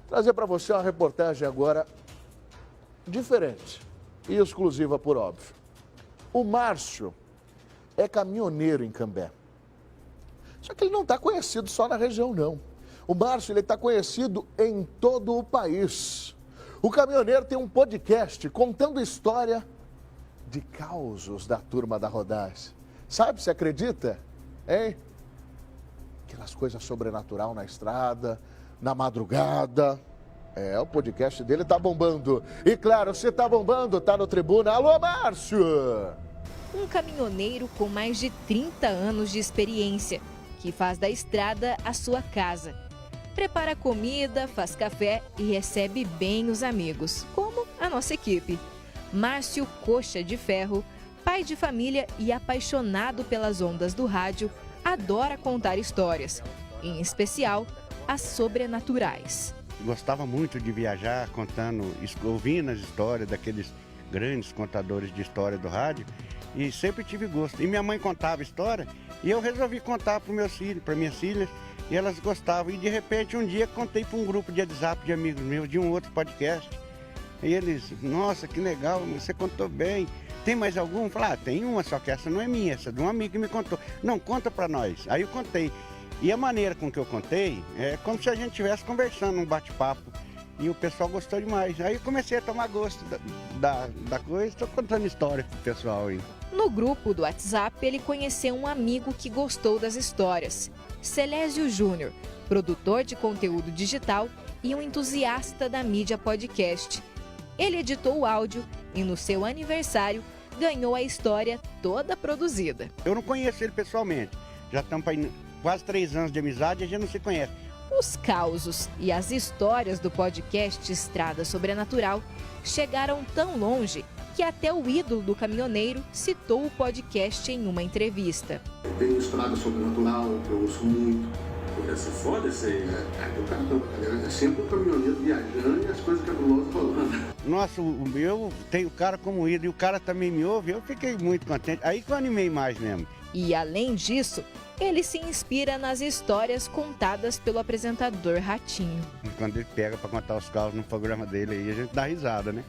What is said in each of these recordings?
Trazer para você uma reportagem agora diferente e exclusiva, por óbvio. O Márcio é caminhoneiro em Cambé. Só que ele não está conhecido só na região, não. O Márcio está conhecido em todo o país. O caminhoneiro tem um podcast contando história de causos da turma da rodagem. Sabe, você acredita? Hein? Aquelas coisas sobrenatural na estrada, na madrugada. O podcast dele tá bombando. E claro, se tá bombando, tá no Tribuna. Alô, Márcio! Um caminhoneiro com mais de 30 anos de experiência, que faz da estrada a sua casa. Prepara comida, faz café e recebe bem os amigos, como a nossa equipe. Márcio Coxa de Ferro, pai de família e apaixonado pelas ondas do rádio, adora contar histórias, em especial as sobrenaturais. Gostava muito de viajar ouvindo as histórias daqueles grandes contadores de história do rádio e sempre tive gosto. E minha mãe contava história e eu resolvi contar para meus filhos, para minhas filhas, e elas gostavam. E de repente um dia contei para um grupo de WhatsApp de amigos meus de um outro podcast. E eles, nossa, que legal, você contou bem. Tem mais algum? Eu falei, tem uma, só que essa não é minha, essa é de um amigo que me contou. Não, conta para nós. Aí eu contei. E a maneira com que eu contei é como se a gente estivesse conversando, um bate-papo. E o pessoal gostou demais. Aí eu comecei a tomar gosto da coisa, estou contando história pro pessoal aí. No grupo do WhatsApp, ele conheceu um amigo que gostou das histórias. Celésio Júnior, produtor de conteúdo digital e um entusiasta da mídia podcast. Ele editou o áudio e no seu aniversário ganhou a história toda produzida. Eu não conheço ele pessoalmente, já estamos quase 3 anos de amizade e a gente não se conhece. Os causos e as histórias do podcast Estrada Sobrenatural chegaram tão longe que até o ídolo do caminhoneiro citou o podcast em uma entrevista. Tem Estrada Sobrenatural, que eu ouço muito. Essa foda, esse aí. Do caramba, cara. É sempre um caminhoneiro viajando e as coisas cabulosas rolando. Nossa, eu tenho o cara como ídolo e o cara também me ouve, eu fiquei muito contente. Aí que eu animei mais mesmo. E além disso, ele se inspira nas histórias contadas pelo apresentador Ratinho. Quando ele pega para contar os causos no programa dele aí, a gente dá risada, né?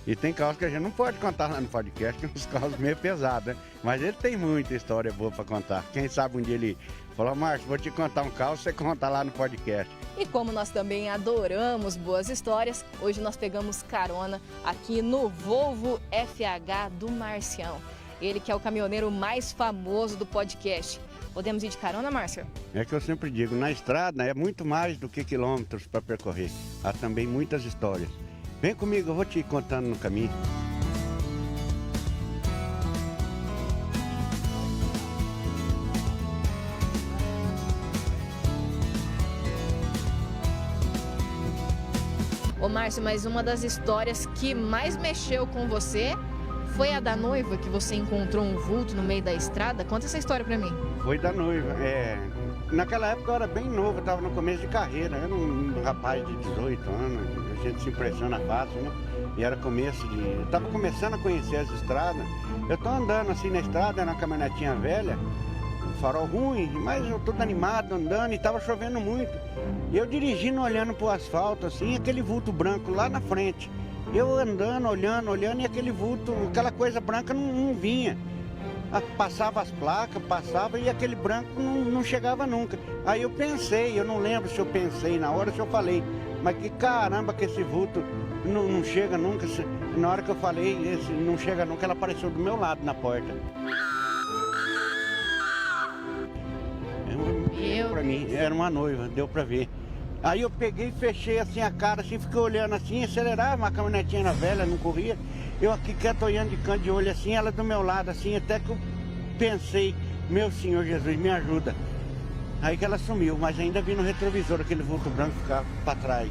E tem causos que a gente não pode contar lá no podcast, que uns causos meio pesados, né? Mas ele tem muita história boa para contar. Quem sabe um dia ele falou, Márcio, vou te contar um caos, você conta lá no podcast. E como nós também adoramos boas histórias, hoje nós pegamos carona aqui no Volvo FH do Marcião. Ele que é o caminhoneiro mais famoso do podcast. Podemos ir de carona, Márcio? É que eu sempre digo, na estrada é muito mais do que quilômetros para percorrer. Há também muitas histórias. Vem comigo, eu vou te ir contando no caminho. Ô Márcio, mas uma das histórias que mais mexeu com você foi a da noiva, que você encontrou um vulto no meio da estrada? Conta essa história pra mim. Foi da noiva, Naquela época eu era bem novo, eu estava no começo de carreira, eu era um rapaz de 18 anos, a gente se impressiona fácil, né? E era começo de... Eu estava começando a conhecer as estradas, eu tô andando assim na estrada, na caminhonetinha velha, farol ruim, mas eu todo animado, andando, e estava chovendo muito. E eu dirigindo, olhando pro asfalto, assim, aquele vulto branco lá na frente. Eu andando, olhando, e aquele vulto, aquela coisa branca não vinha. Passava as placas, e aquele branco não chegava nunca. Aí eu pensei, eu não lembro se eu pensei na hora, se eu falei, mas que caramba que esse vulto não chega nunca. Na hora que eu falei, esse não chega nunca, ela apareceu do meu lado na porta. Pra mim, era uma noiva, deu pra ver. Aí eu peguei e fechei assim a cara, assim, fiquei olhando assim, acelerava, uma caminhonetinha na velha, não corria. Eu aqui quieto olhando de canto de olho assim, ela do meu lado assim, até que eu pensei, meu Senhor Jesus, me ajuda. Aí que ela sumiu, mas ainda vi no retrovisor aquele vulto branco ficar pra trás.